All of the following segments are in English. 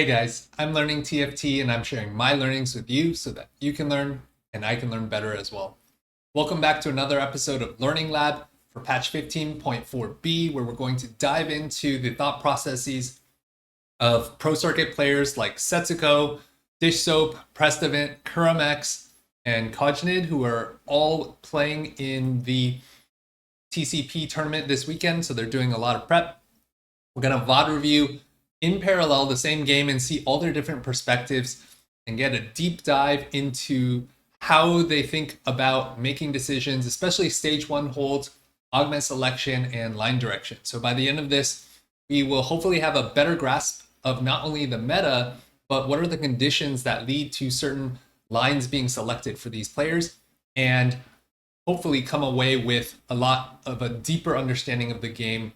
Hey guys, I'm learning TFT and I'm sharing my learnings with you so that you can learn and I can learn better as well. Welcome back to another episode of Learning Lab for patch 15.4b, where we're going to dive into the thought processes of pro circuit players like Setsuko, Dishsoap, Prestivent, Kurumx, and Cognid, who are all playing in the TCP tournament this weekend, so they're doing a lot of prep. We're going to VOD review in parallel the same game and see all their different perspectives and get a deep dive into how they think about making decisions, especially stage 1 holds, augment selection, and line direction. So by the end of this, we will hopefully have a better grasp of not only the meta, but what are the conditions that lead to certain lines being selected for these players, and hopefully come away with a lot of a deeper understanding of the game.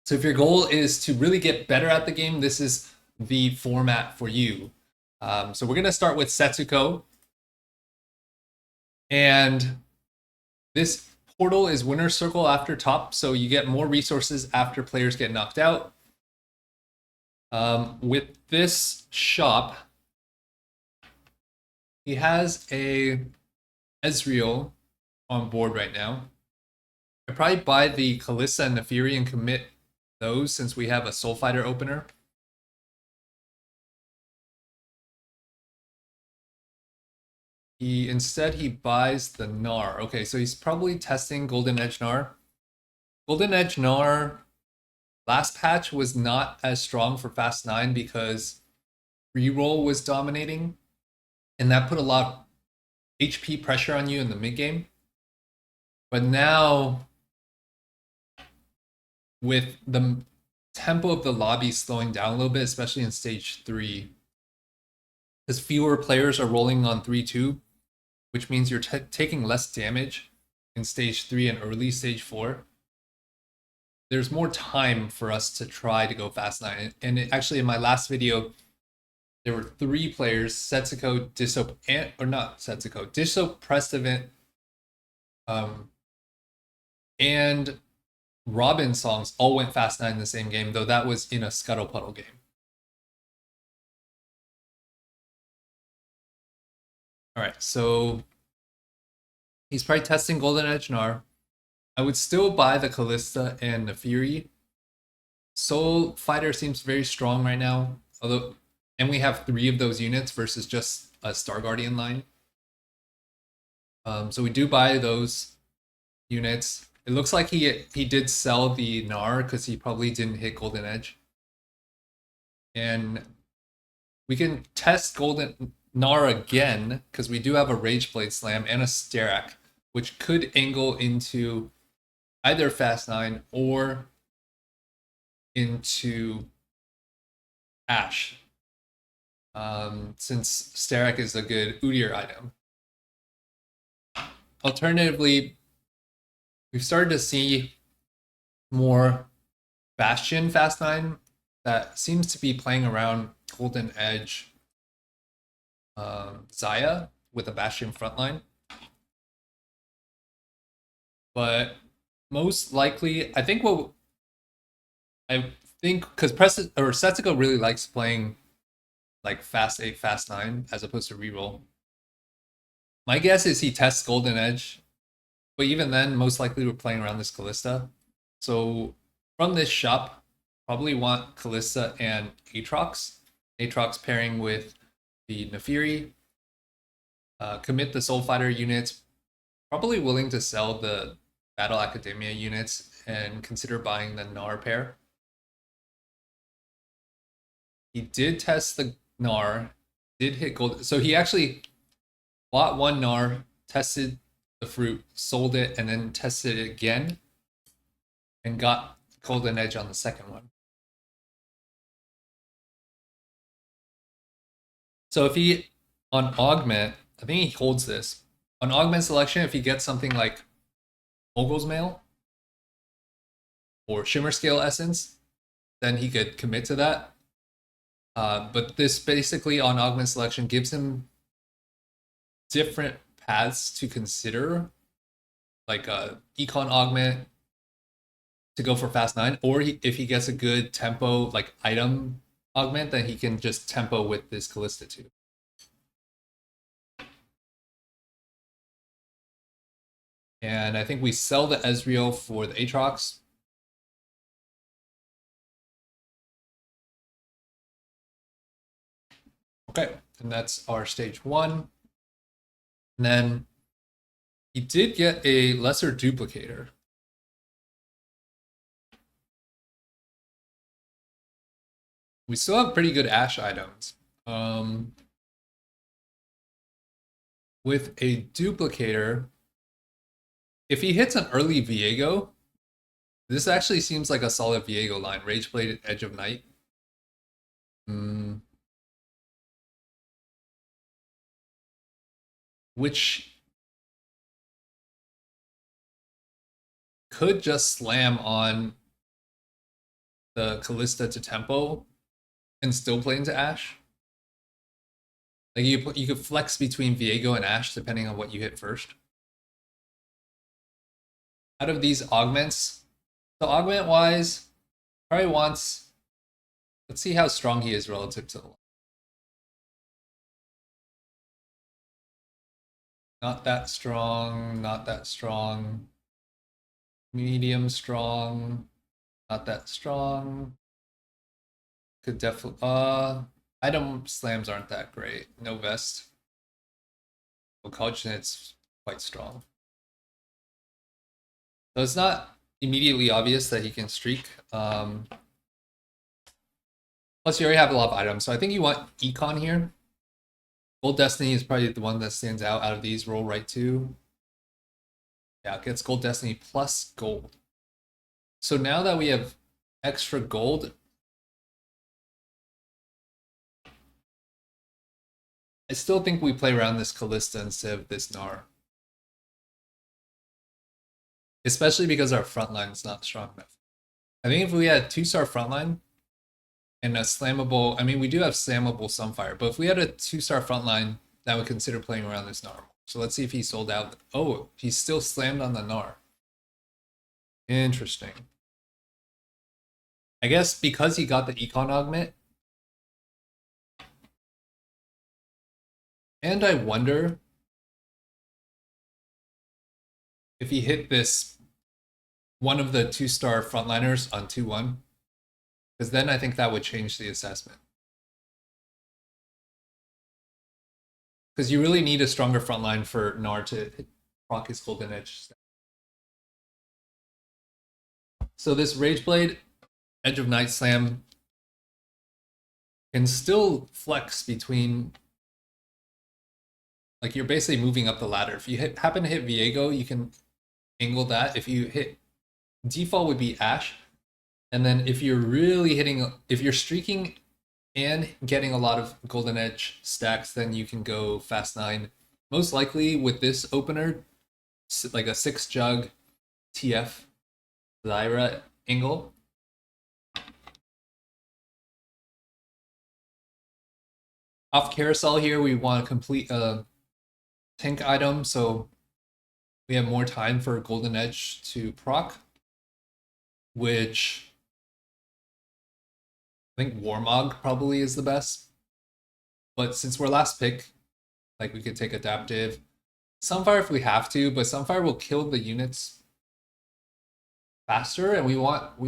So if your goal is to really get better at the game, this is the format for you. So we're going to start with Setsuko. And this portal is winner's circle after top, so you get more resources after players get knocked out. With this shop, he has a Ezreal on board right now. I'd probably buy the Kalista and Nefiri and commit those since we have a Soul Fighter opener. Instead he buys the Gnar. Okay, so he's probably testing Golden Edge Gnar. Golden Edge Gnar last patch was not as strong for Fast 9 because reroll was dominating, and that put a lot of HP pressure on you in the mid game. But now, with the tempo of the lobby slowing down a little bit, especially in stage 3, because fewer players are rolling on 3-2, which means you're taking less damage in stage 3 and early stage 4. There's more time for us to try to go Fast 9. And actually, in my last video, there were 3 players, Setsuko, Dishsoap, Dishsoap, Prestivent, and Robin songs all went Fast 9 in the same game, though that was in a Scuttle Puddle game. All right, so he's probably testing Golden Edge Gnar. I would still buy the Kalista and Nefiri. Soul Fighter seems very strong right now, and we have 3 of those units versus just a Star Guardian line. So we do buy those units. It looks like he did sell the Gnar because he probably didn't hit Golden Edge. And we can test Golden Gnar again because we do have a Rage Blade Slam and a Sterak, which could angle into either Fast 9 or into Ashe, since Sterak is a good Udyr item. Alternatively, we've started to see more Bastion Fast 9 that seems to be playing around Golden Edge Xayah with a Bastion frontline. But most likely, I think because Setsuko really likes playing like Fast 8, Fast 9 as opposed to reroll. My guess is he tests Golden Edge, but even then, most likely we're playing around this Kalista. So from this shop, probably want Kalista and Aatrox. Aatrox pairing with the Nefiri. Commit the Soul Fighter units. Probably willing to sell the Battle Academia units and consider buying the Gnar pair. He did test the Gnar, did hit gold. So he actually bought one Gnar, tested the fruit, sold it, and then tested it again, and got Golden Edge on the second one. So if he, on Augment, I think he holds this. On Augment selection, if he gets something like Mogul's Mail or Shimmer Scale Essence, then he could commit to that. But this basically on Augment selection gives him different paths to consider, like Econ Augment to go for Fast 9, or if he gets a good tempo like item augment, then he can just tempo with this Callista too. And I think we sell the Ezreal for the Aatrox. Okay, and that's our stage 1. And then he did get a lesser duplicator. We still have pretty good Ashe items. With a duplicator, if he hits an early Viego, this actually seems like a solid Viego line. Rageblade, Edge of Night. Which could just slam on the Callista to tempo and still play into Ashe. Like you could flex between Viego and Ashe depending on what you hit first. Out of these augments, so augment wise, probably wants, let's see how strong he is relative to the line. Not that strong, not that strong. Medium strong, not that strong. Could definitely, item slams aren't that great. No vest. Well, Cognite's quite strong. So it's not immediately obvious that he can streak. Plus, you already have a lot of items, so I think you want Econ here. Gold Destiny is probably the one that stands out of these. Roll right to. Yeah, it gets Gold Destiny plus gold. So now that we have extra gold, I still think we play around this Callista instead of this Gnar. Especially because our frontline is not strong enough. I think if we had 2-star frontline and a slammable, I mean, we do have slammable Sunfire, but if we had a 2-star frontline, that would consider playing around this Gnar. So let's see if he sold out. Oh, he's still slammed on the Gnar. Interesting. I guess because he got the Econ augment. And I wonder if he hit this one of the 2-star frontliners on 2-1. Because then I think that would change the assessment. Because you really need a stronger frontline for Gnar to proc his Golden Edge. So this Rageblade, Edge of Night Slam can still flex between, like you're basically moving up the ladder. If you happen to hit Viego, you can angle that. If you hit, default would be Ashe. And then if you're really hitting, if you're streaking and getting a lot of Golden Edge stacks, then you can go Fast 9. Most likely with this opener, like a 6 jug TF Lyra angle. Off carousel here, we want to complete a tank item, so we have more time for Golden Edge to proc, which I think Warmog probably is the best. But since we're last pick, like we could take Adaptive. Sunfire if we have to, but Sunfire will kill the units faster, and we want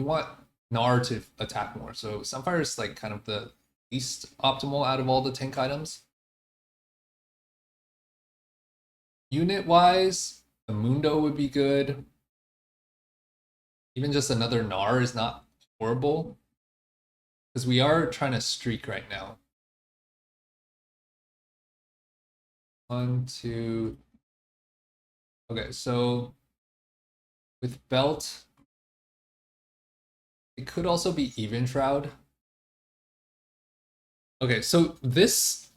Gnar to attack more. So Sunfire is like kind of the least optimal out of all the tank items. Unit wise, the Mundo would be good. Even just another Gnar is not horrible. Because we are trying to streak right now. 1, 2. Okay, so with Belt, it could also be Even Shroud. Okay, so this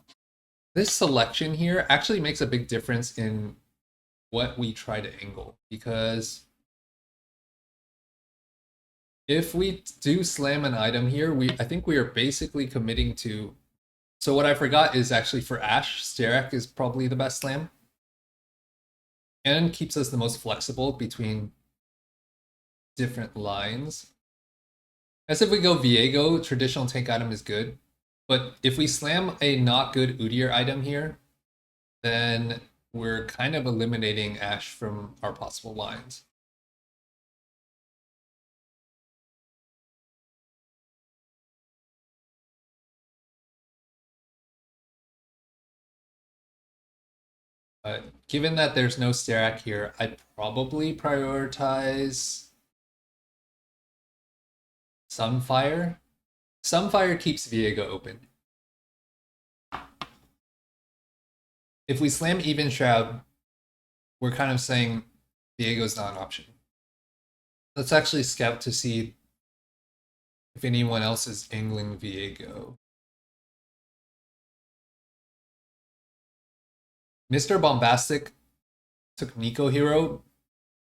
selection here actually makes a big difference in what we try to angle, because if we do slam an item here, I think we are basically committing to. So what I forgot is actually for Ashe, Sterak is probably the best slam, and keeps us the most flexible between different lines. As if we go Viego, traditional tank item is good. But if we slam a not good Udyr item here, then we're kind of eliminating Ashe from our possible lines. Given that there's no Sterak here, I'd probably prioritize Sunfire. Sunfire keeps Viego open. If we slam Even Shroud, we're kind of saying Viego's not an option. Let's actually scout to see if anyone else is angling Viego. Mr. Bombastic took Nico Hero,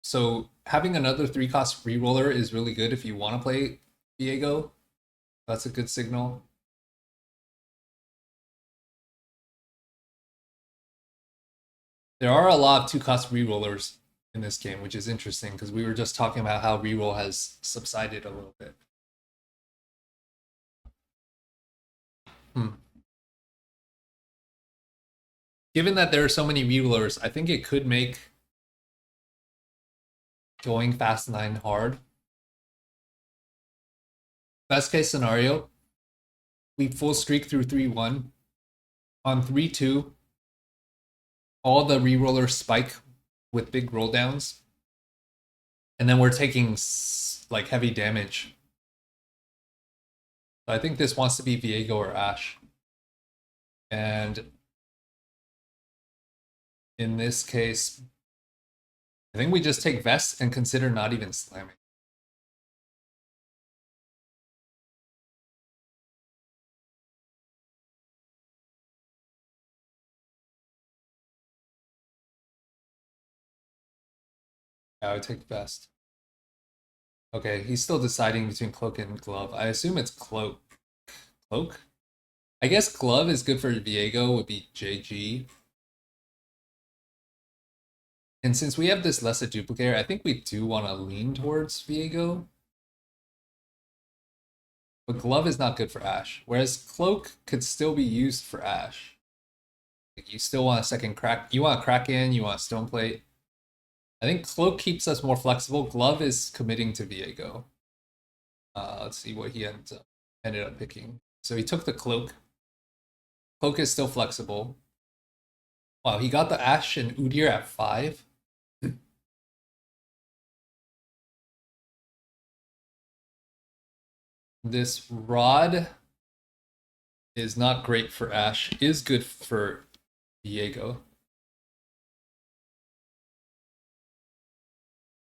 so having another 3-cost reroller is really good if you want to play Viego. That's a good signal. There are a lot of 2-cost rerollers in this game, which is interesting because we were just talking about how reroll has subsided a little bit. Given that there are so many rerollers, I think it could make going fast 9 hard. Best case scenario, we full streak through 3-1. On 3-2, all the rerollers spike with big roll downs. And then we're taking like heavy damage. So I think this wants to be Viego or Ashe. And in this case, I think we just take Vest and consider not even slamming. Yeah, I would take Vest. Okay, he's still deciding between Cloak and Glove. I assume it's Cloak. Cloak? I guess Glove is good for Viego, would be JG. And since we have this lesser duplicator, I think we do want to lean towards Viego. But Glove is not good for Ashe. Whereas Cloak could still be used for Ashe. Like you still want a second crack. You want a Kraken, you want a Stone Plate. I think Cloak keeps us more flexible. Glove is committing to Viego. Let's see what he ended up picking. So he took the Cloak. Cloak is still flexible. Wow, he got the Ashe and Udyr at 5. This Rod is not great for Ashe, is good for Viego.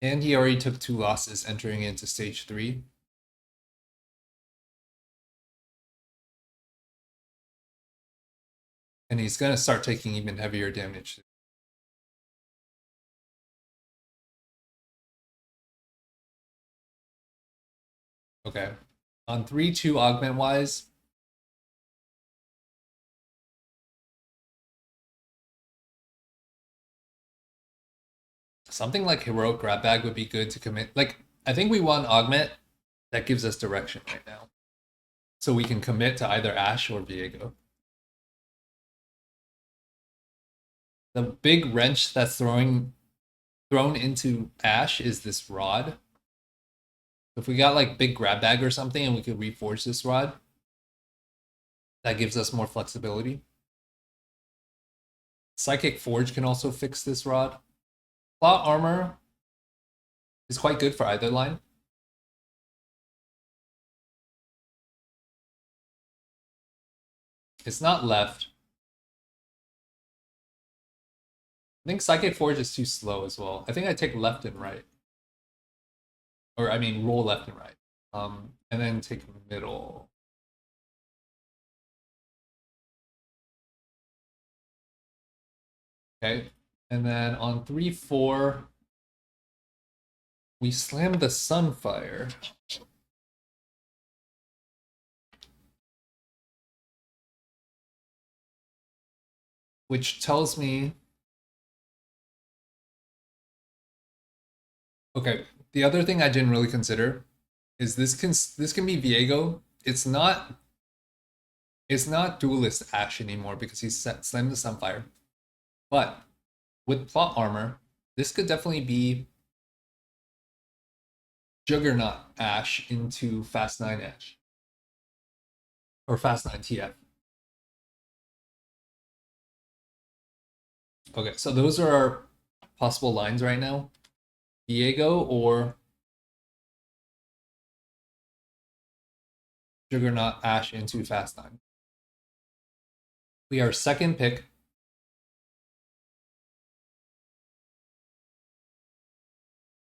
And he already took 2 losses entering into stage 3. And he's going to start taking even heavier damage. Okay. On 3-2 augment wise, something like Heroic Grab Bag would be good to commit. Like, I think we want augment that gives us direction right now. So we can commit to either Ashe or Viego. The big wrench that's thrown into Ashe is this Rod. If we got like big grab bag or something and we could reforge this Rod, that gives us more flexibility. Psychic Forge can also fix this Rod. Plot Armor is quite good for either line. It's not left. I think Psychic Forge is too slow as well. I think I take left and right. Or I mean roll left and right. And then take middle. Okay. And then on 3-4, we slam the Sunfire. Which tells me... Okay, the other thing I didn't really consider is this can be Viego. It's not It's not duelist Ash anymore because he's slammed the Sunfire. But with plot armor, this could definitely be Juggernaut Ash into Fast 9 Ash. Or Fast 9 TF. Okay, so those are our possible lines right now. Viego or Juggernaut Ash into Fast 9. We are second pick.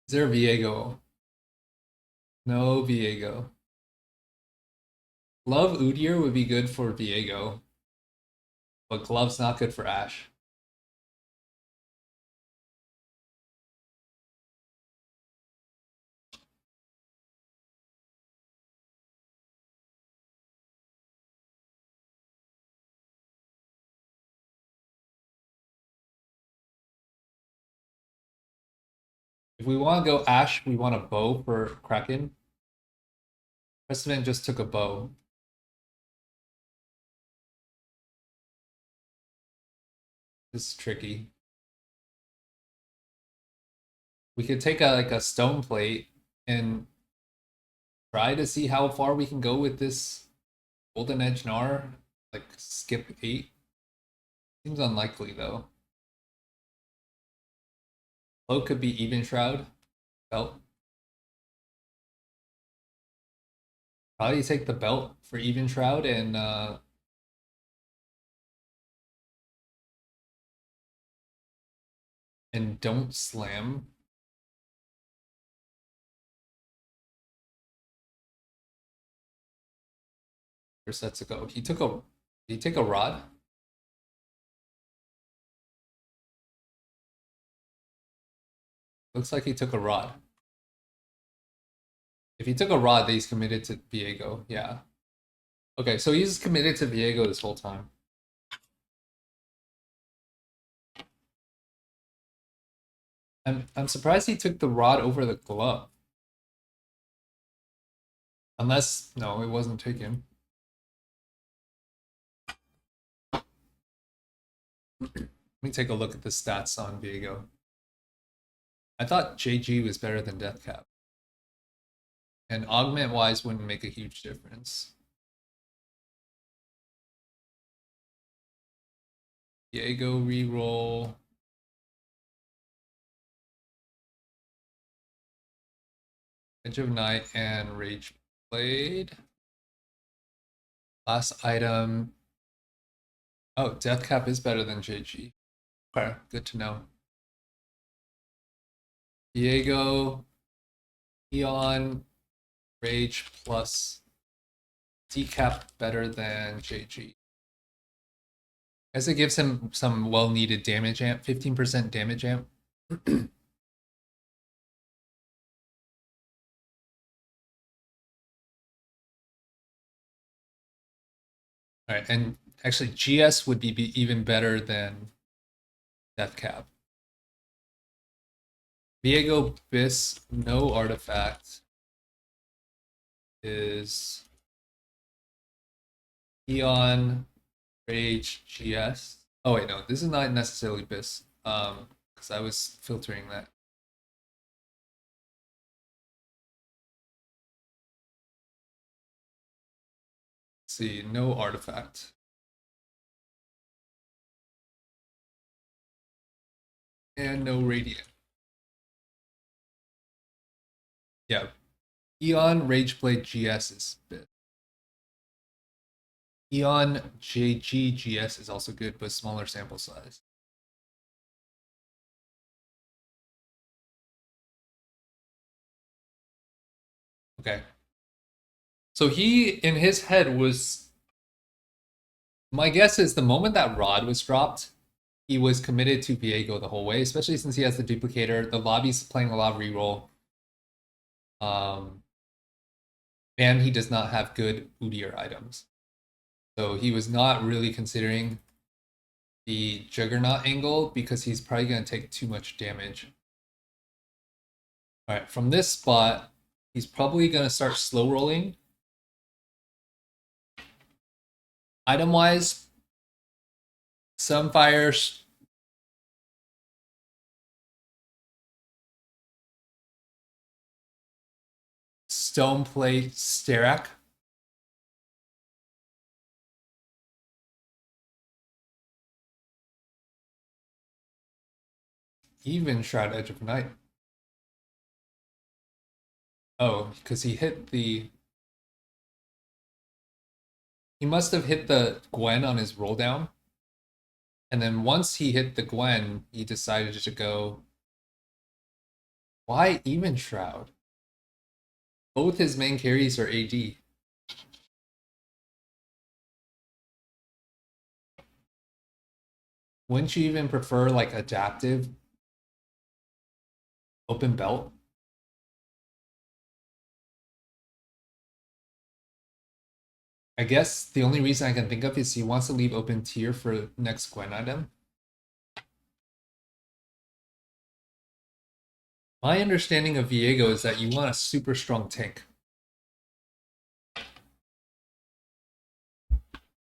Is there a Viego? No Viego. Glove Udyr would be good for Viego, but Glove's not good for Ash. If we want to go Ash, we want a bow for Kraken. Prestivent just took a bow. This is tricky. We could take a stone plate and try to see how far we can go with this Golden Edge Gnar. Like skip 8. Seems unlikely though. Cloak could be Even Shroud. Belt. Probably take the belt for Even Shroud and don't slam. For Setsuko. He took a did he take a rod? Looks like he took a rod. If he took a rod, then he's committed to Viego. Yeah. Okay, so he's committed to Viego this whole time. I'm surprised he took the rod over the glove. Unless, no, it wasn't taken. Let me take a look at the stats on Viego. I thought JG was better than Deathcap. And augment-wise wouldn't make a huge difference. Viego reroll. Edge of Night and Rage Blade. Last item. Oh, Deathcap is better than JG. Okay, good to know. Viego, Eon, Rage plus Decap better than JG. As it gives him some well-needed damage amp, 15% damage amp. All right, and actually GS would be even better than Deathcap. Viego Bis, no artifact, is Eon, Rage, GS. Oh wait, no, this is not necessarily Bis, because I was filtering that. Let's see, no artifact. And no radiant. Yeah. Eon Rageblade GS is bit. Eon JG GS is also good, but smaller sample size. Okay. So he, in his head, was... My guess is the moment that Rod was dropped, he was committed to Viego the whole way, especially since he has the duplicator. The lobby's playing a lot of reroll. And he does not have good Udyr items. So he was not really considering the Juggernaut angle because he's probably going to take too much damage. All right, from this spot, he's probably going to start slow rolling. Item-wise, Sunfires, Stoneplate, Sterak. Even Shroud Edge of Night. Oh, because he hit the... He must have hit the Gwen on his roll down. And then once he hit the Gwen, he decided to go... Why Even Shroud? Both his main carries are AD. Wouldn't you even prefer like adaptive open belt? I guess the only reason I can think of is he wants to leave open tier for next Gwen item. My understanding of Viego is that you want a super strong tank.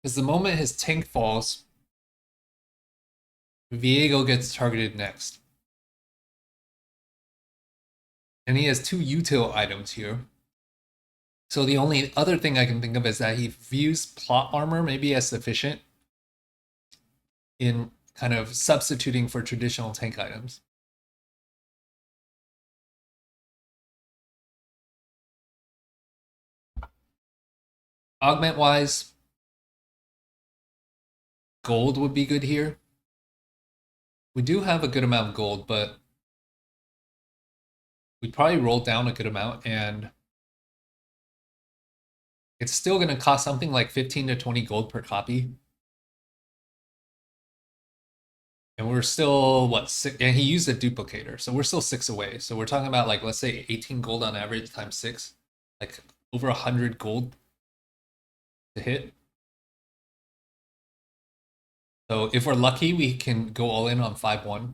Because the moment his tank falls, Viego gets targeted next. And he has 2 util items here. So the only other thing I can think of is that he views plot armor maybe as sufficient in kind of substituting for traditional tank items. Augment wise, gold would be good here. We do have a good amount of gold, but we'd probably roll down a good amount, and it's still going to cost something like 15 to 20 gold per copy. And we're still, what, 6? And he used a duplicator, so we're still 6 away. So we're talking about, like, let's say 18 gold on average times 6. Like, over 100 gold to hit. So if we're lucky, we can go all in on 5-1.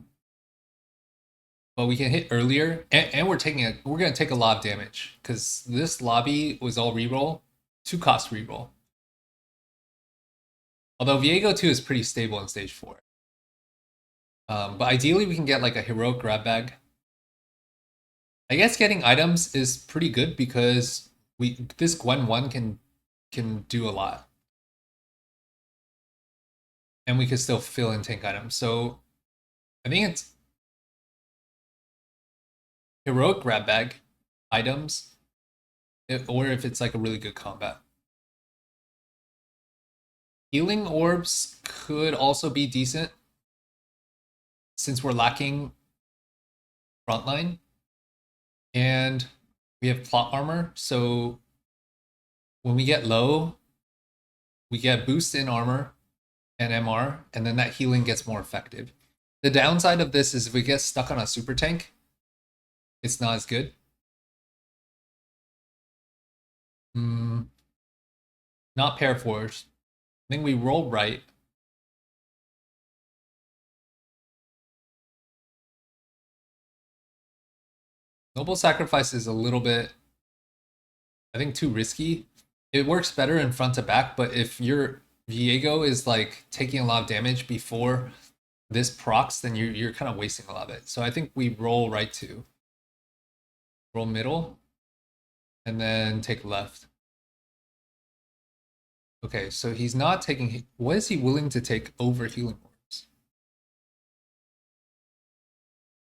But we can hit earlier, and we're gonna take a lot of damage because this lobby was all reroll, 2-cost reroll. Although Viego 2 is pretty stable in stage 4. But ideally we can get like a heroic grab bag. I guess getting items is pretty good because this Gwen 1 can do a lot. And we can still fill in tank items. So I think it's heroic grab bag items, or if it's like a really good combat. Healing orbs could also be decent since we're lacking frontline. And we have plot armor, so when we get low, we get boost in armor and MR, and then that healing gets more effective. The downside of this is if we get stuck on a super tank, it's not as good. Not pair force. I think we roll right. Noble Sacrifice is a little bit, I think, too risky. It works better in front to back, but if your Viego is like taking a lot of damage before this procs, then you're kind of wasting a lot of it. So I think we roll right to roll middle and then take left. Okay, so he's not taking, what is he willing to take over healing orbs?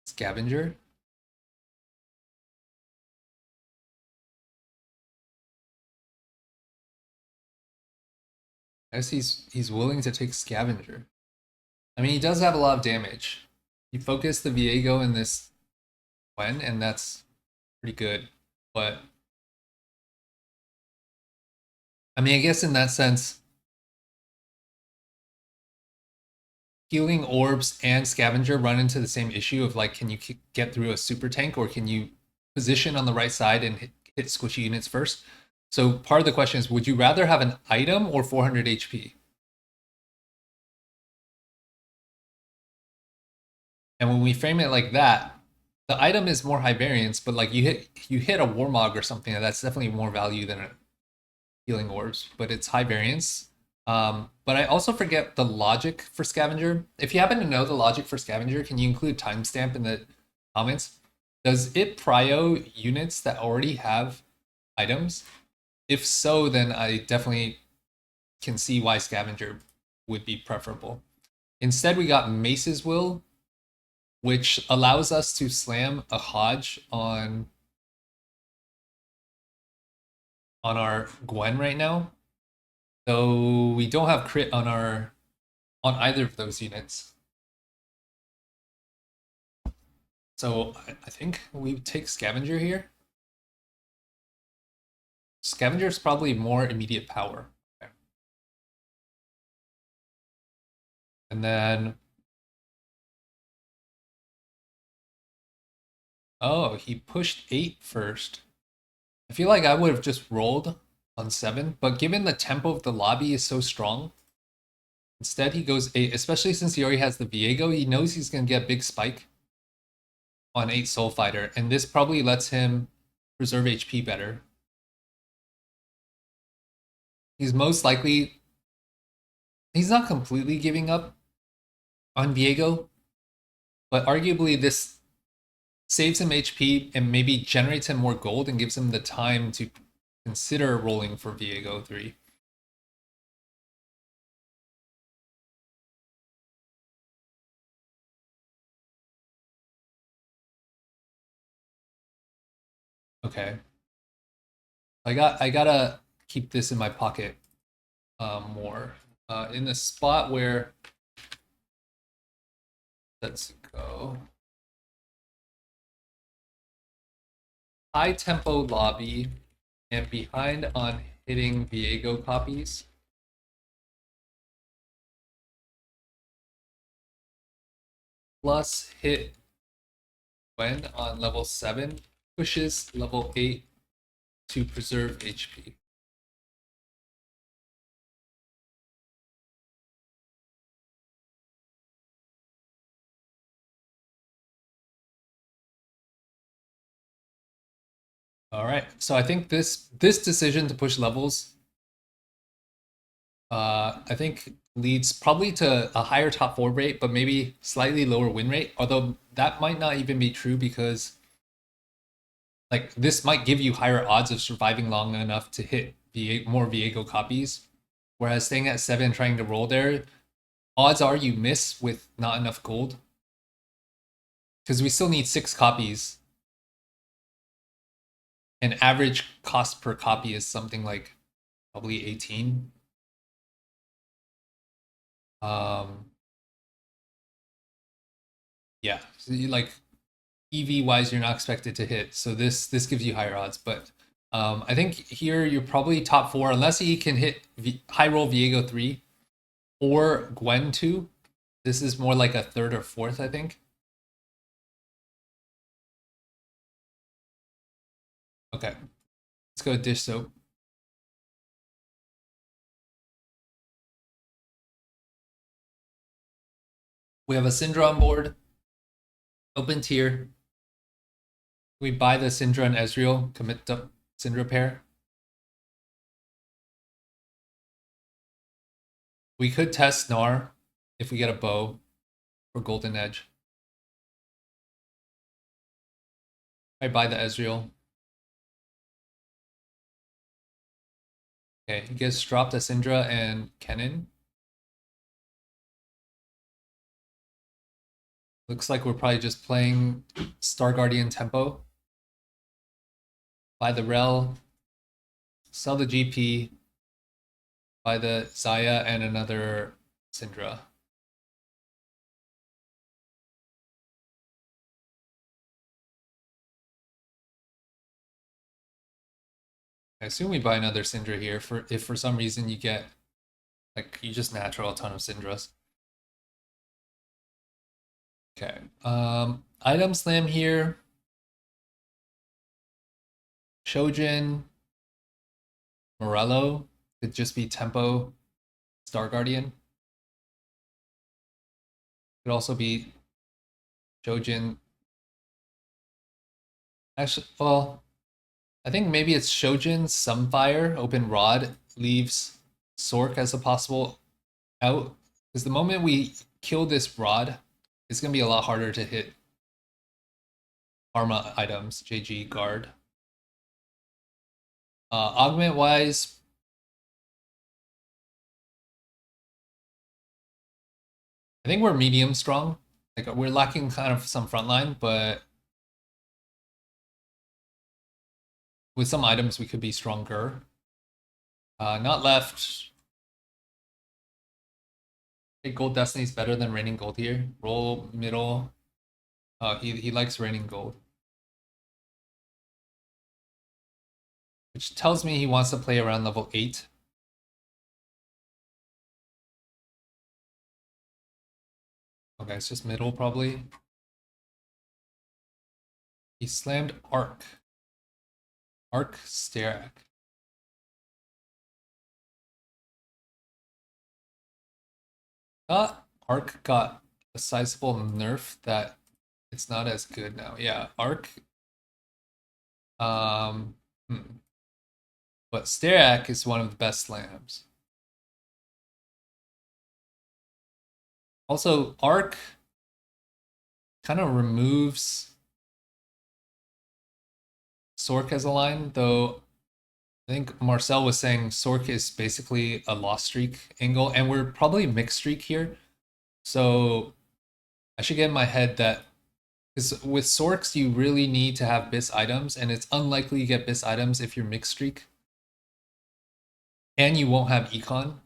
Scavenger? I guess he's willing to take Scavenger. I mean, he does have a lot of damage. You focus the Viego in this Gwen, and that's pretty good. But I mean, I guess in that sense, healing orbs and Scavenger run into the same issue of like, can you get through a super tank, or can you position on the right side and hit squishy units first? So part of the question is, would you rather have an item or 400 HP? And when we frame it like that, the item is more high variance, but like you hit a Warmog or something, that's definitely more value than a healing orbs, but it's high variance. But I also forget the logic for Scavenger. If you happen to know the logic for Scavenger, can you include timestamp in the comments? Does it prio units that already have items? If so, then I definitely can see why Scavenger would be preferable. Instead, we got Mace's Will, which allows us to slam a Hodge on our Gwen right now. Though we don't have crit on either of those units. So I think we take Scavenger here. Scavenger is probably more immediate power. Okay. And then, oh, he pushed 8 first. I feel like I would have just rolled on 7, but given the tempo of the lobby is so strong, instead he goes 8, especially since he already has the Viego. He knows he's going to get a big spike on 8 Soul Fighter, and this probably lets him preserve HP better. He's most likely, he's not completely giving up on Viego, but arguably this saves him HP and maybe generates him more gold and gives him the time to consider rolling for Viego 3. Okay. I gotta keep this in my pocket more. In the spot where Setsuko. High tempo lobby and behind on hitting Viego copies. Plus hit when on level 7 pushes level 8 to preserve HP. All right, so I think this decision to push levels, I think leads probably to a higher top 4 rate, but maybe slightly lower win rate. Although that might not even be true because, like, this might give you higher odds of surviving long enough to hit more Viego copies, whereas staying at 7 trying to roll there, odds are you miss with not enough gold, because we still need 6 copies. And average cost per copy is something like probably 18. Yeah, so like EV wise, you're not expected to hit, so this gives you higher odds. But I think here you're probably top 4 unless he can hit high roll Viego 3 or Gwen 2. This is more like a 3rd or 4th, I think. Okay, let's go Dishsoap. We have a Syndra on board. Open tier. We buy the Syndra and Ezreal, commit the Syndra pair. We could test Gnar if we get a bow for Golden Edge. I buy the Ezreal. Okay, he gets dropped a Syndra and Kennen. Looks like we're probably just playing Star Guardian tempo. Buy the Rel, sell the GP, buy the Xayah and another Syndra. I assume we buy another Syndra here if for some reason you get, like, you just natural a ton of Syndras. Okay. Item slam here. Shojin, Morello could just be tempo Star Guardian. Could also be Shojin. Actually, well, I think maybe it's Shojin, Sunfire, Open Rod, leaves Sork as a possible out, because the moment we kill this Rod, it's going to be a lot harder to hit Arma items, JG, guard. Augment wise, I think we're medium strong. Like we're lacking kind of some frontline, but with some items we could be stronger. Not left. I think Gold Destiny is better than Raining Gold here. Roll middle. He likes Raining Gold, which tells me he wants to play around level 8. Okay, it's just middle probably. He slammed Arc. Arc Sterak. Thought Arc got a sizable nerf that it's not as good now. Yeah, Arc. But Sterak is one of the best slams. Also, Arc kind of removes Sork as a line, though I think Marcel was saying Sork is basically a lost streak angle, and we're probably mixed streak here. So I should get in my head that because with Sorks, you really need to have BIS items, and it's unlikely you get BIS items if you're mixed streak. And you won't have econ.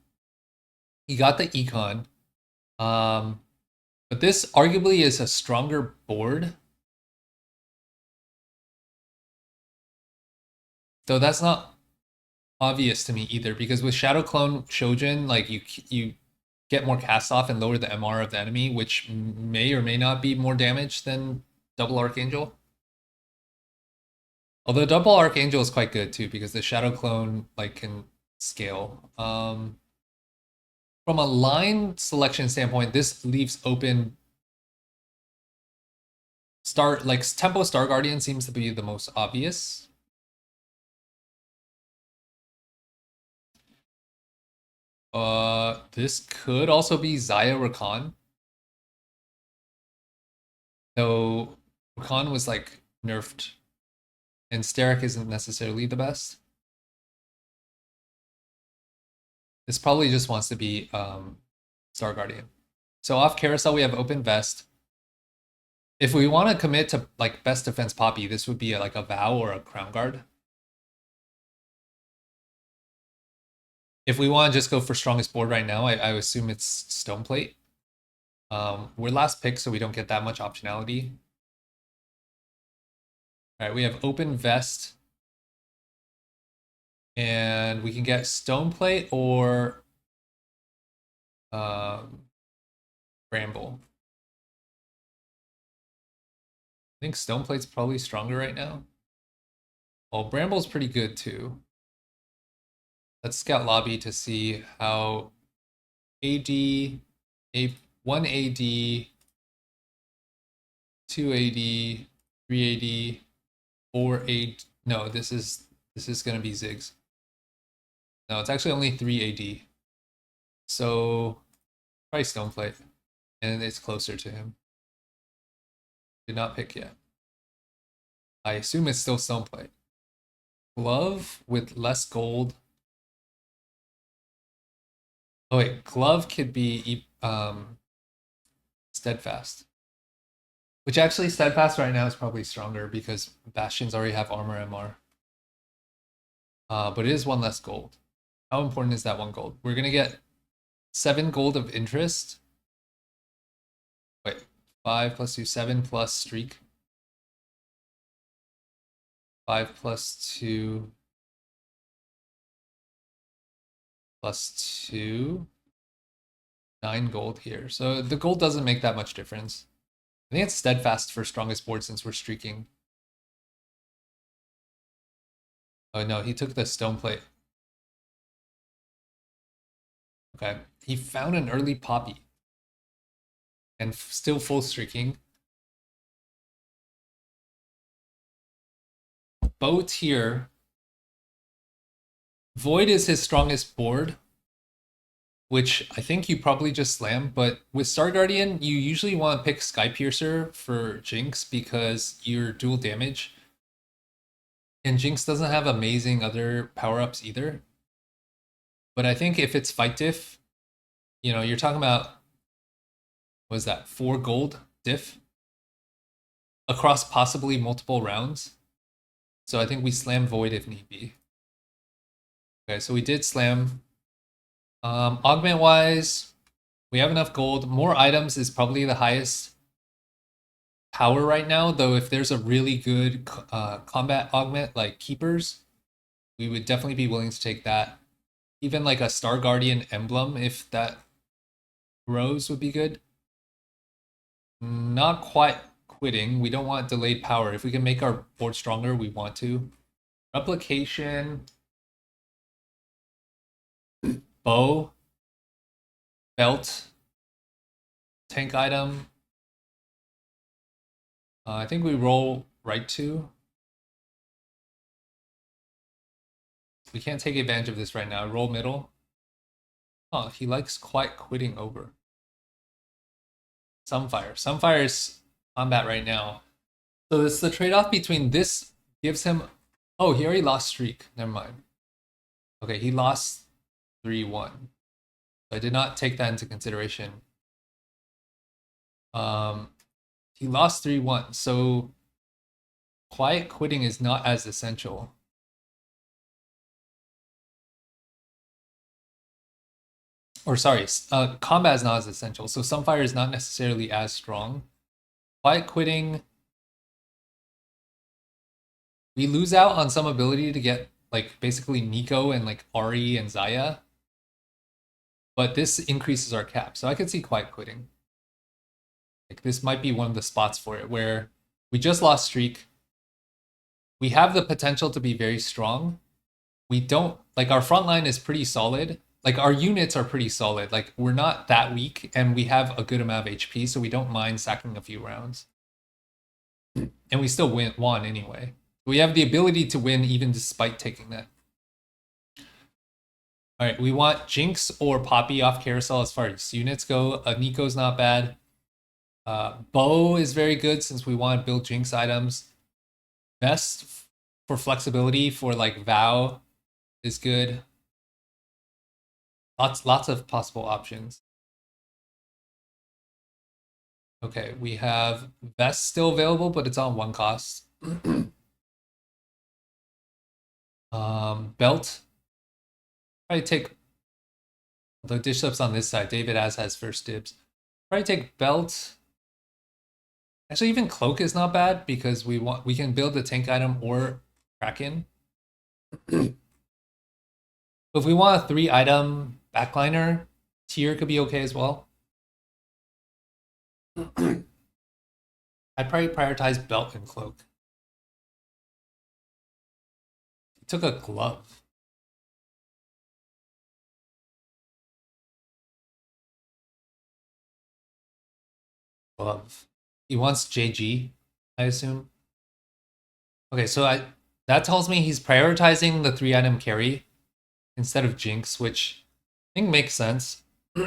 You got the econ. But this arguably is a stronger board. Though that's not obvious to me either, because with Shadow Clone Shojin, like you get more cast off and lower the MR of the enemy, which may or may not be more damage than Double Archangel. Although Double Archangel is quite good too, because the Shadow Clone like can scale. From a line selection standpoint, this leaves open Tempo Star Guardian seems to be the most obvious. This could also be Zaya Rakan. Though Rakan was like nerfed, and Sterak isn't necessarily the best. This probably just wants to be Star Guardian. So off Carousel, we have Open Vest. If we want to commit to like Best Defense Poppy, this would be like a Vow or a Crown Guard. If we want to just go for strongest board right now, I assume it's Stone Plate. We're last pick, so we don't get that much optionality. All right, we have Open Vest. And we can get Stone Plate or Bramble. I think Stone Plate's probably stronger right now. Well, Bramble's pretty good too. Let's scout lobby to see how AD, 1 AD, 2 AD, 3 AD, 4 AD. No, this is gonna be Ziggs. No, it's actually only 3 AD. So probably Stone Plate. And it's closer to him. Did not pick yet. I assume it's still Stone Plate. Glove with less gold. Oh wait, Glove could be Steadfast. Which actually Steadfast right now is probably stronger because Bastions already have armor MR. But it is 1 less gold. How important is that 1 gold? We're gonna get 7 gold of interest. Wait, 5 plus 2, 7 plus streak. 5 plus 2 plus 2. 9 gold here. So the gold doesn't make that much difference. I think it's Steadfast for strongest board since we're streaking. Oh no, he took the Stone Plate. Okay, he found an early Poppy. And still full streaking. Boat here. Void is his strongest board. which I think you probably just slam, but with Star Guardian, you usually want to pick Sky Piercer for Jinx because you're dual damage. And Jinx doesn't have amazing other power-ups either. But I think if it's fight diff, you're talking about, what is that, 4 gold diff across possibly multiple rounds. So I think we slam Void if need be. Okay, so we did slam. Augment wise, we have enough gold. More items is probably the highest power right now, though if there's a really good combat augment like Keepers, we would definitely be willing to take that. Even like a Star Guardian emblem, if that grows, would be good. Not quite quitting. We don't want delayed power. If we can make our board stronger, we want to. Replication, bow, belt, tank item. I think we roll right 2. We can't take advantage of this right now. Roll middle. Oh, he likes quite quitting over. Sunfire. Sunfire's combat right now. So it's the trade-off between this gives him... Oh, he already lost streak. Never mind. Okay, he lost 3-1. I did not take that into consideration. He lost 3-1. So quiet quitting is not as essential. Or sorry, combat is not as essential. So Sunfire is not necessarily as strong. Quiet quitting, we lose out on some ability to get like basically Nico and like Ari and Zaya. But this increases our cap. So I could see quiet quitting. Like this might be one of the spots for it where we just lost streak. We have the potential to be very strong. We don't, like our front line is pretty solid. Like our units are pretty solid. Like we're not that weak and we have a good amount of HP, so we don't mind sacking a few rounds. And we still won anyway. We have the ability to win even despite taking that. All right, we want Jinx or Poppy off carousel as far as units go. Nico's not bad. Bow is very good since we want to build Jinx items. Vest for flexibility for like Vow is good. Lots of possible options. Okay, we have Vest still available, but it's on 1 cost. Belt. Probably take the Dishsoap's on this side. David has first dibs. Probably take Belt. Actually, even Cloak is not bad because we can build a tank item or Kraken. If we want a 3-item backliner, tier could be okay as well. I'd probably prioritize Belt and Cloak. He took a glove. Glove. He wants JG, I assume. Okay, so that tells me he's prioritizing the 3-item carry instead of Jinx, which I think makes sense. All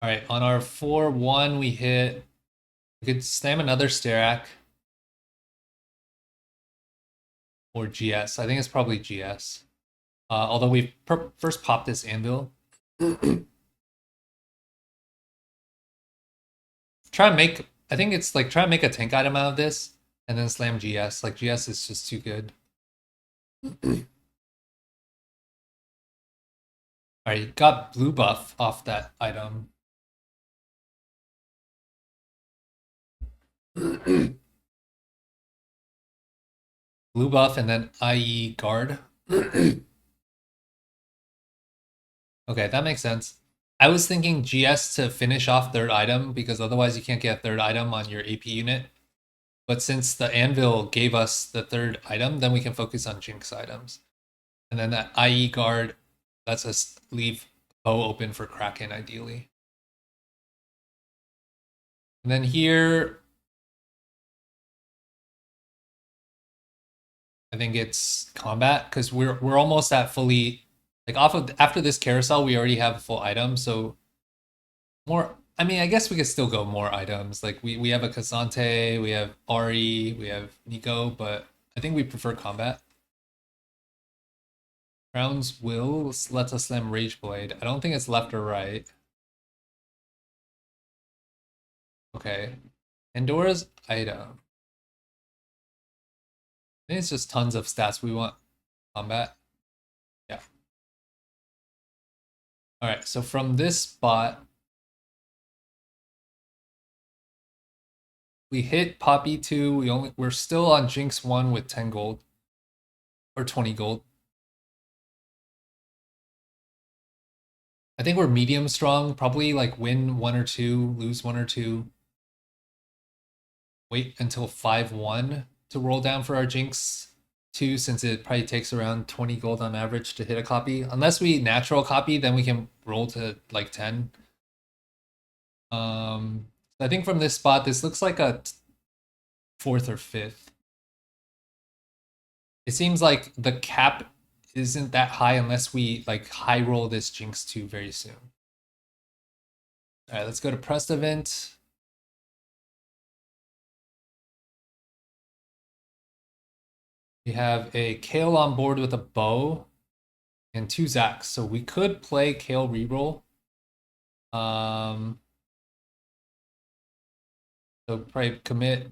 right, on our 4-1, we could slam another Starak. Or GS. I think it's probably GS. Although we first popped this Anvil. I think it's like try and make a tank item out of this and then slam GS. Like GS is just too good. Alright, got blue buff off that item. Blue buff and then IE guard. Okay, that makes sense. I was thinking GS to finish off 3rd item because otherwise you can't get a 3rd item on your AP unit. But since the Anvil gave us the 3rd item, then we can focus on Jinx items. And then that IE guard lets us leave bow open for Kraken ideally. And then here, I think it's combat because we're almost at fully like off of after this carousel we already have a full item, so more. I mean, I guess we could still go more items. Like we have a Kazante, we have Ari, we have Nico, but I think we prefer combat. Crown's Will lets us slam Rage Blade. I don't think it's left or right. Okay. Pandora's item. I think it's just tons of stats. We want combat. Yeah. Alright, so from this spot, we hit Poppy 2. We're still on Jinx 1 with 10 gold. Or 20 gold. I think we're medium strong. Probably like win 1 or 2, lose 1 or 2. Wait until 5-1 to roll down for our Jinx 2, since it probably takes around 20 gold on average to hit a copy. Unless we natural copy, then we can roll to like 10. I think from this spot, this looks like a 4th or 5th. It seems like the cap isn't that high unless we like high roll this Jinx 2 very soon. All right, let's go to Prestivent. We have a Kayle on board with a bow and 2 Zacks, so we could play Kayle reroll. So probably commit.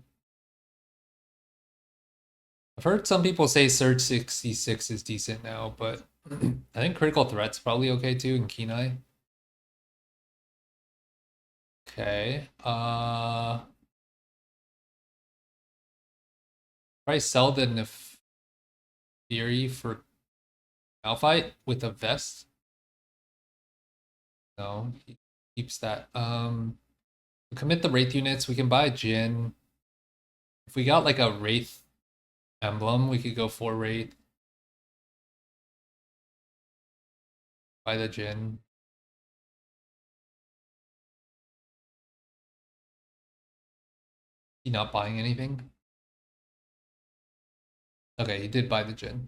I've heard some people say Surge 66 is decent now, but I think Critical Threat's probably okay too, and Kenai. Okay. Probably sell the Neferi for Malphite with a vest. No, he keeps that. Commit the Wraith units. We can buy Jhin. If we got like a Wraith emblem, we could go for Wraith. Buy the Jhin. He not buying anything? Okay, he did buy the Jhin.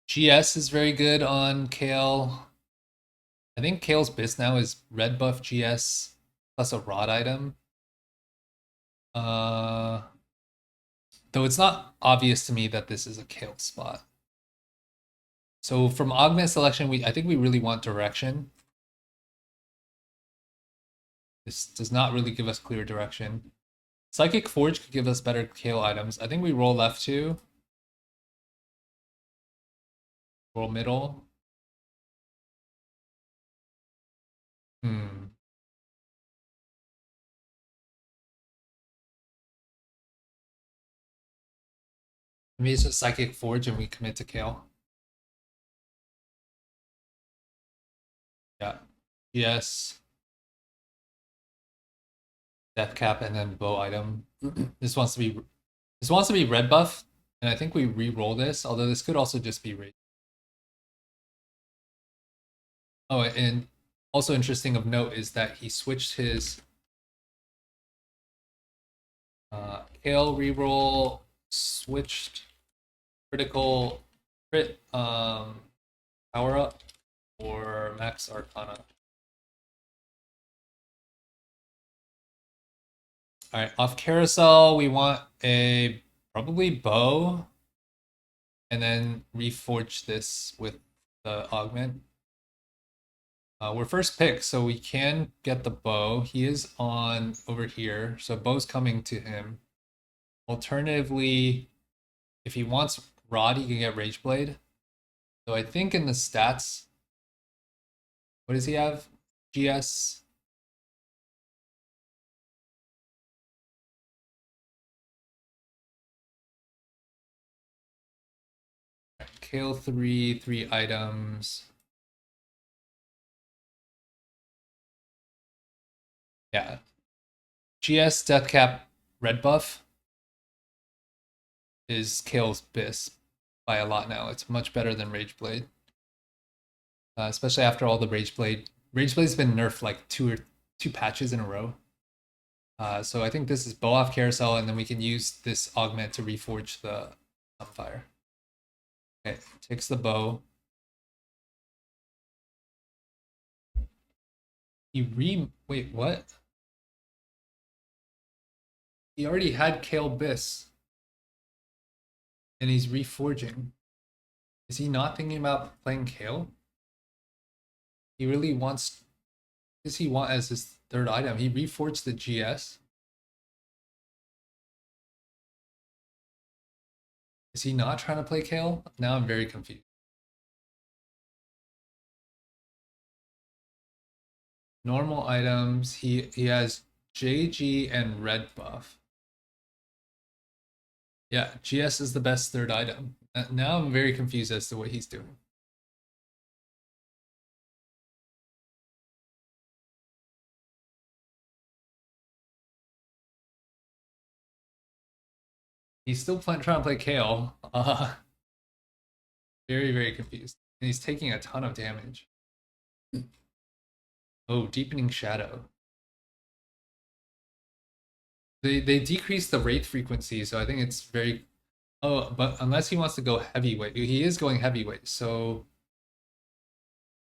GS is very good on Kayle. I think Kayle's best now is red buff GS plus a rod item. Though it's not obvious to me that this is a Kayle spot. So from augment selection, I think we really want direction. This does not really give us clear direction. Psychic Forge could give us better Kayle items. I think we roll left 2. Roll middle. Maybe it's a Psychic Forge and we commit to Kayle. Yeah. Yes. Death cap and then bow item. This wants to be red buff, and I think we re-roll this, although this could also just be rage. Oh, and also interesting of note is that he switched his Kayle reroll, switched critical crit power up or max arcana. All right, off carousel, we want a probably bow, and then reforge this with the augment. We're first pick, so we can get the bow. He is on over here, so bow's coming to him. Alternatively, if he wants rod, he can get Rage Blade. So I think in the stats, what does he have? GS. Kayle 3 items. Yeah. GS Death Cap red buff is Kayle's best by a lot now. It's much better than Rage Blade. Especially after all the Rage Blade. Rage Blade's been nerfed like two patches in a row. So I think this is bow off carousel, and then we can use this augment to reforge the Sunfire. Okay, takes the bow. Wait, what? He already had Kayle Biss. And he's reforging. Is he not thinking about playing Kayle? He really wants... What does he want as his third item? He reforged the GS. Is he not trying to play Kayle? Now I'm very confused. Normal items. He has JG and red buff. Yeah, GS is the best third item. Now I'm very confused as to what he's doing. He's still trying to play Kayle. Very, very confused. And he's taking a ton of damage. Oh, Deepening Shadow. They decrease the wraith frequency, so I think it's very... Oh, but unless he wants to go heavyweight. He is going heavyweight, so...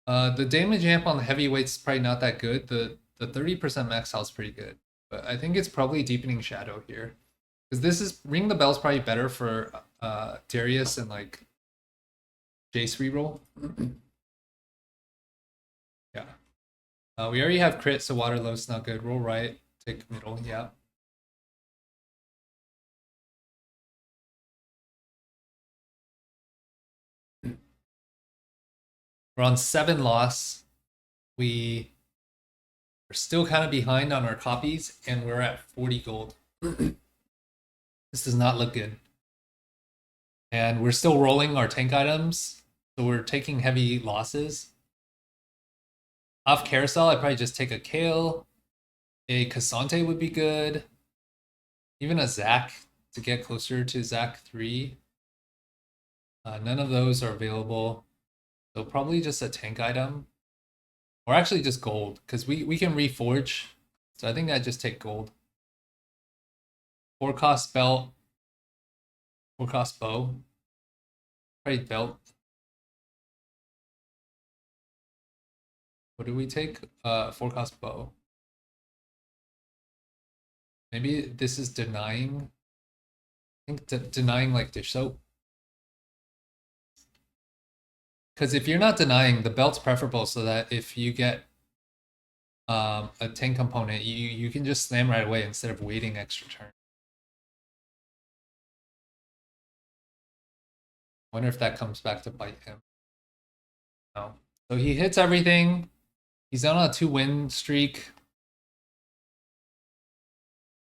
the damage amp on the heavyweights is probably not that good. The 30% max health is pretty good. But I think it's probably Deepening Shadow here. Because this is... Ring the Bell's probably better for Darius and like Jace reroll. Yeah. We already have crit, so Waterlow's not good. Roll right, take middle, yeah. We're on 7 loss. We are still kind of behind on our copies, and we're at 40 gold. This does not look good. And we're still rolling our tank items, so we're taking heavy losses. Off carousel, I'd probably just take a Kayle. A Cassante would be good. Even a Zac to get closer to Zac 3. None of those are available. So probably just a tank item. Or actually just gold, because we can reforge. So I think I'd just take gold. 4 cost belt. 4 cost bow. Probably belt. What do we take? 4 cost bow. Maybe this is denying. I think denying like Dishsoap. Because if you're not denying, the belt's preferable so that if you get a tank component, you can just slam right away instead of waiting extra turn. Wonder if that comes back to bite him. No. So he hits everything. He's on a 2-win streak.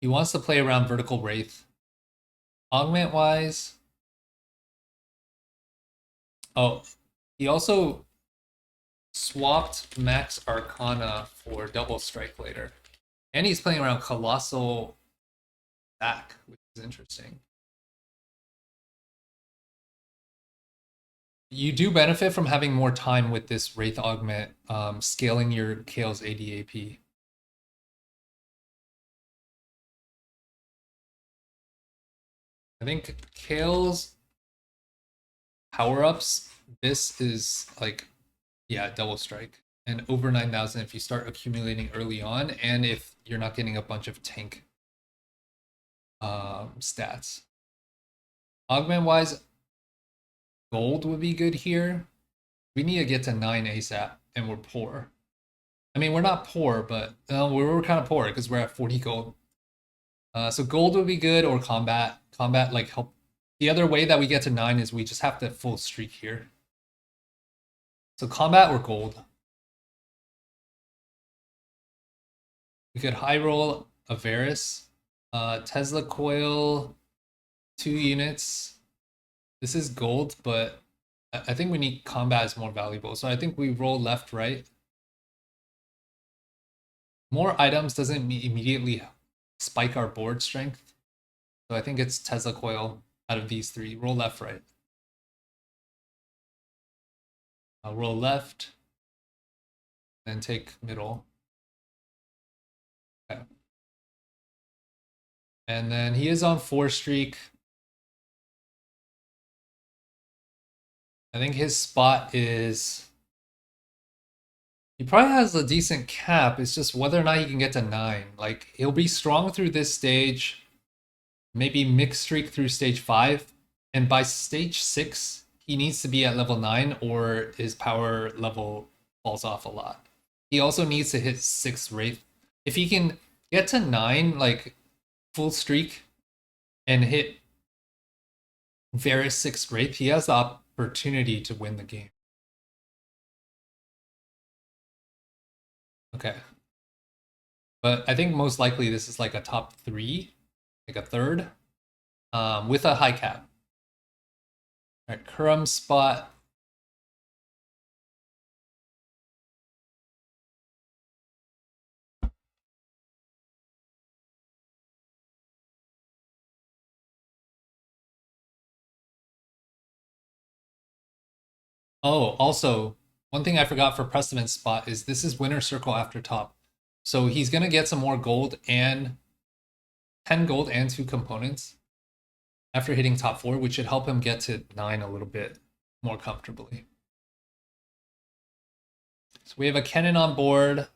He wants to play around Vertical Wraith. Augment wise. Oh, he also swapped Max Arcana for Double Strike later. And he's playing around Colossal Zac, which is interesting. You do benefit from having more time with this Wraith Augment, scaling your Kayle's ADAP. I think Kayle's power-ups, this is like, yeah, Double Strike. And over 9,000 if you start accumulating early on, and if you're not getting a bunch of tank stats. Augment-wise, gold would be good here. We need to get to 9 ASAP, and we're poor. I mean, we're not poor, but we're kind of poor because we're at 40 gold. So gold would be good, or combat. Combat, like, help. The other way that we get to 9 is we just have to full streak here. So combat or gold. We could high roll a Varus. Tesla coil, 2 units. This is gold, but I think we need combat is more valuable. So I think we roll left, right. More items doesn't immediately spike our board strength. So I think it's Tesla coil out of these 3. Roll left, right. I'll roll left. Then take middle. Okay. And then he is on 4 streak. I think his spot is... He probably has a decent cap. It's just whether or not he can get to 9. Like, he'll be strong through this stage. Maybe mixed streak through stage 5. And by stage 6, he needs to be at level 9 or his power level falls off a lot. He also needs to hit 6 Wraith. If he can get to 9, like, full streak, and hit Varus 6 Wraith, he has the opportunity to win the game. Okay. But I think most likely this is like a top 3, like a third, with a high cap. All right, Kurumx spot. Oh, also, one thing I forgot for Prestivent's spot is this is winner circle after top. So he's going to get some more gold and 10 gold and 2 components after hitting top 4, which should help him get to 9 a little bit more comfortably. So we have a cannon on board.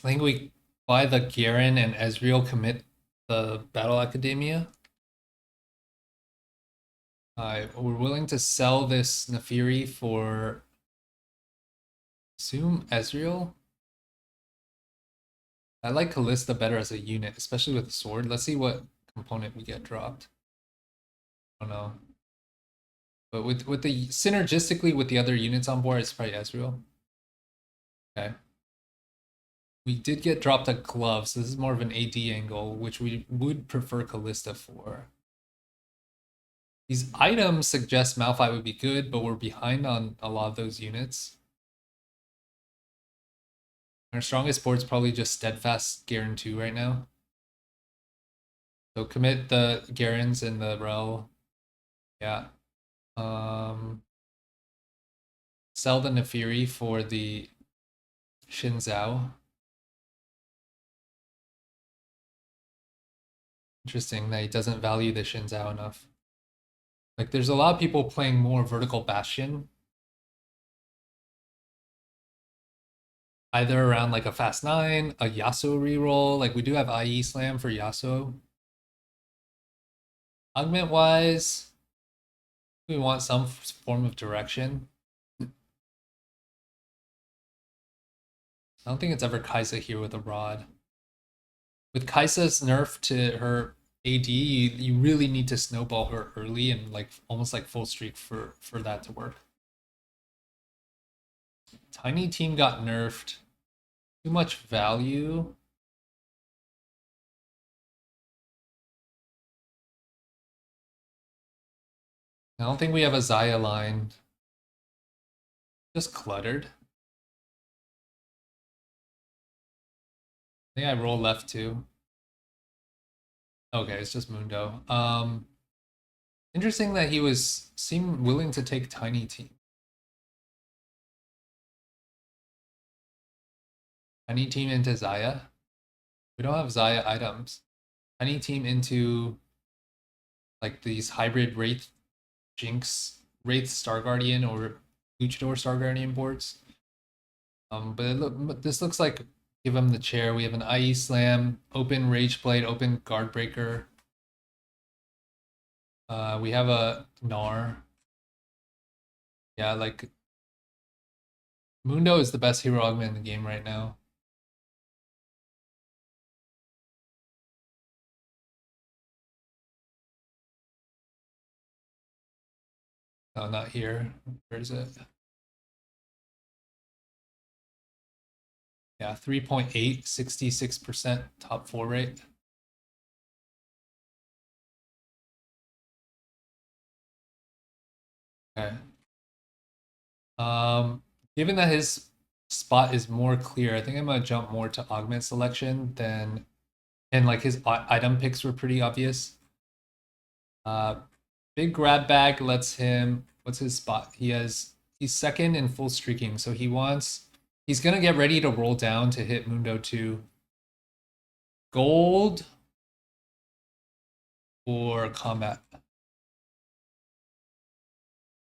I think we buy the Garen and Ezreal commit the Battle Academia. We're willing to sell this Nefiri for, assume, Ezreal. I like Kalista better as a unit, especially with the sword. Let's see what component we get dropped. I don't know. But with the synergistically with the other units on board, it's probably Ezreal. Okay. We did get dropped a glove, so this is more of an AD angle, which we would prefer Kalista for. These items suggest Malphite would be good, but we're behind on a lot of those units. Our strongest board's probably just Steadfast Garen 2 right now. So commit the Garens and the Rel. Yeah. Sell the Nefiri for the Xin Zhao. Interesting that he doesn't value the Xin Zhao enough. Like, there's a lot of people playing more Vertical Bastion. Either around like a Fast 9, a Yasuo reroll. Like, we do have IE Slam for Yasuo. Augment-wise, we want some form of direction. I don't think it's ever Kaisa here with a rod. With Kaisa's nerf to her AD, you really need to snowball her early and like almost like full streak for that to work. Tiny team got nerfed. Too much value. I don't think we have a Xayah line. Just cluttered. I think I roll left too. Okay, it's just Mundo. Interesting that he seemed willing to take Tiny Team. Tiny Team into Xayah. We don't have Xayah items. Tiny Team into like these hybrid Wraith Jinx, Wraith Star Guardian or Luchador Star Guardian boards. But this looks like give him the chair. We have an IE Slam, open Rage Blade, open Guard Breaker. We have a Gnar. Yeah, like Mundo is the best hero augment in the game right now. No, not here. Where is it? Yeah, 3.8, 66% top 4 rate. Okay. Given that his spot is more clear, I think I'm gonna jump more to augment selection than, and like his item picks were pretty obvious. Big grab bag lets him, what's his spot? He's second in full streaking, so he wants He's going to get ready to roll down to hit Mundo 2. Gold or combat?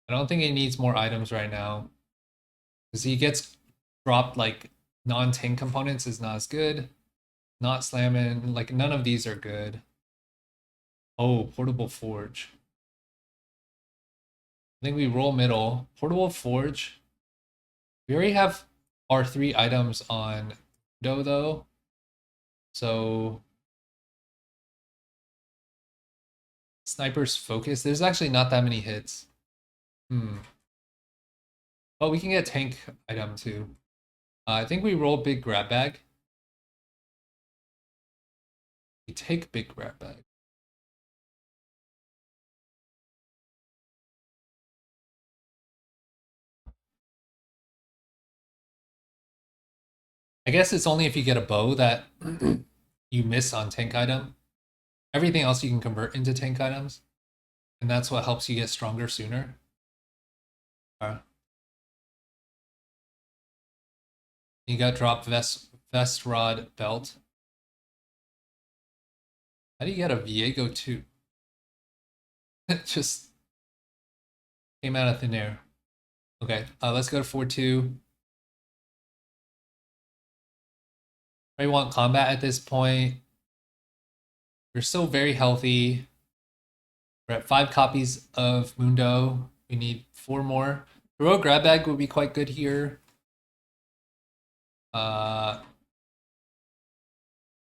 I don't think he needs more items right now. Because he gets dropped like non-tank components is not as good. Not slamming, like none of these are good. Oh, portable forge. I think we roll middle. Portable forge. We already have our 3 items on Mundo though. So sniper's focus. There's actually not that many hits. But we can get tank item too. I think we roll big grab bag. We take big grab bag. I guess it's only if you get a bow that you miss on tank item. Everything else you can convert into tank items. And that's what helps you get stronger sooner. You got drop vest rod belt. How do you get a Viego too? It just came out of thin air. Okay, let's go to 4-2. I want combat at this point. We're still very healthy. We're at 5 copies of Mundo. We need 4 more. Heroic grab bag would be quite good here.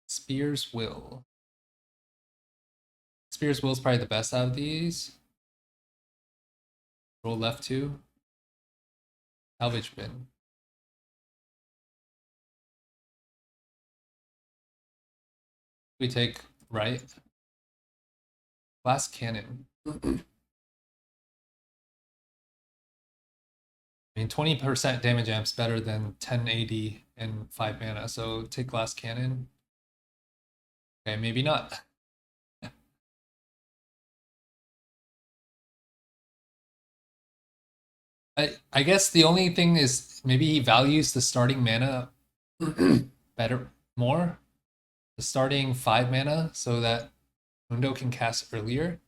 Spear's Will. Spear's Will is probably the best out of these. Roll left 2. Salvage bin. We take right. Glass cannon. I mean, 20% damage amp's better than 1080 and 5 mana, so take glass cannon. Okay, maybe not. I guess the only thing is maybe he values the starting mana more. The starting 5 mana so that Mundo can cast earlier.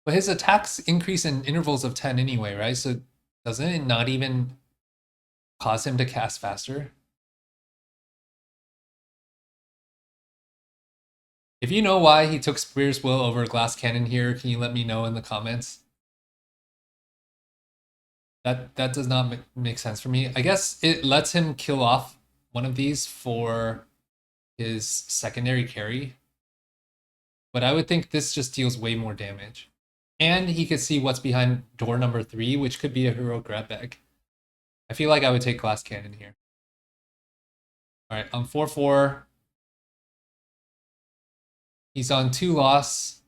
But his attacks increase in intervals of 10 anyway, right? So doesn't it not even cause him to cast faster? If you know why he took Spear's Will over Glass Cannon here, can you let me know in the comments? That does not make sense for me. I guess it lets him kill off one of these for his secondary carry. But I would think this just deals way more damage. And he could see what's behind door number 3, which could be a hero grab bag. I feel like I would take Glass Cannon here. Alright, I'm 4-4. He's on 2 loss.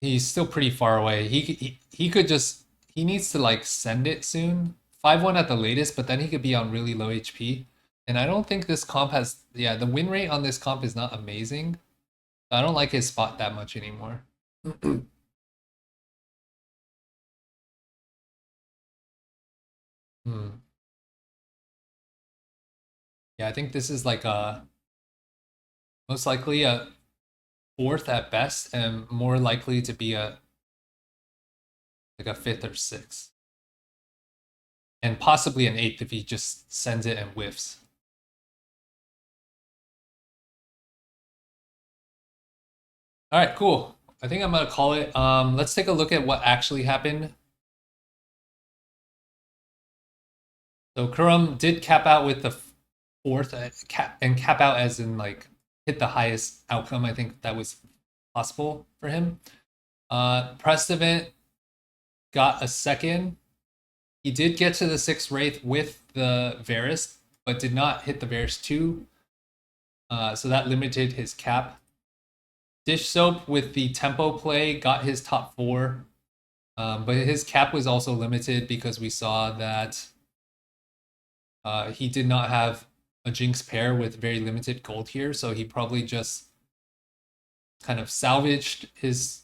He's still pretty far away. He could just... He needs to like send it soon. 5-1 at the latest, but then he could be on really low HP. And I don't think this comp has... Yeah, the win rate on this comp is not amazing. I don't like his spot that much anymore. Yeah, I think this is like a... Most likely a 4th at best, and more likely to be a... like a 5th or 6th. And possibly an 8th if he just sends it and whiffs. Alright, cool. I think I'm gonna call it. Let's take a look at what actually happened. So Kurumx did cap out with the 4th, and cap out as in like hit the highest outcome. I think that was possible for him. Prestivent got a 2nd. He did get to the 6th Wraith with the Varus, but did not hit the Varus 2. So that limited his cap. Dishsoap with the tempo play got his top 4. But his cap was also limited because we saw that he did not have a Jinx pair with very limited gold here, so he probably just kind of salvaged his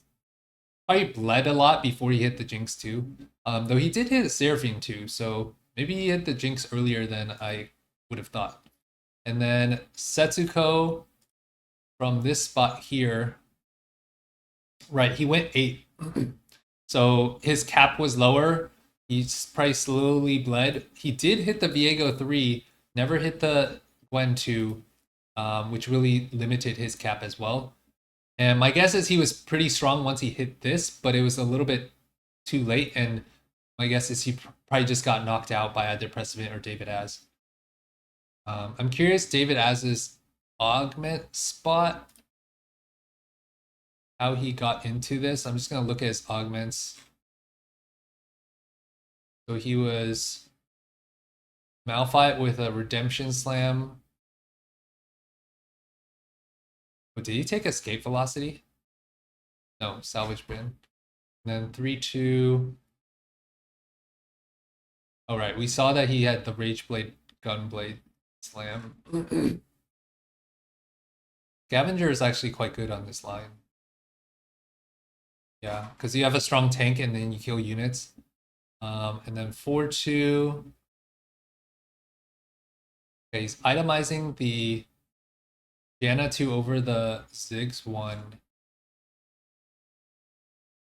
probably bled a lot before he hit the Jinx too. Though he did hit a Seraphine too, so maybe he hit the Jinx earlier than I would have thought. And then Setsuko from this spot here, right, he went 8. So his cap was lower. He's probably slowly bled. He did hit the Viego 3, never hit the Gwen 2, which really limited his cap as well. And my guess is he was pretty strong once he hit this, but it was a little bit too late. And my guess is he probably just got knocked out by either Prestivent or David Az. I'm curious David Az's augment spot, how he got into this. I'm just going to look at his augments. So he was Malphite with a Redemption Slam. Oh, did he take Escape Velocity? No, Salvage Bin. And then 3-2. All right, we saw that he had the Rage Blade Gunblade Slam. Scavenger is actually quite good on this line. Yeah, because you have a strong tank and then you kill units. And then 4-2. Okay, he's itemizing the Diana 2 over the Ziggs 1.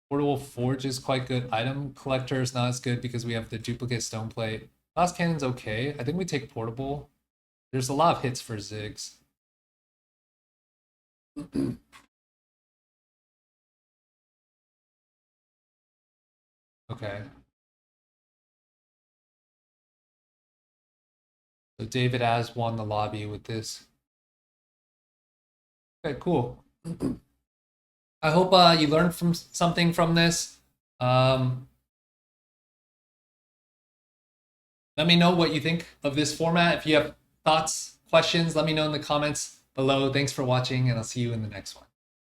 Portable Forge is quite good. Item Collector is not as good because we have the duplicate stone plate. Glass Cannon's okay. I think we take Portable. There's a lot of hits for Ziggs. Okay. So David Az won the lobby with this. Okay, cool. I hope you learned something from this. Let me know what you think of this format. If you have thoughts, questions, let me know in the comments below. Thanks for watching, and I'll see you in the next one.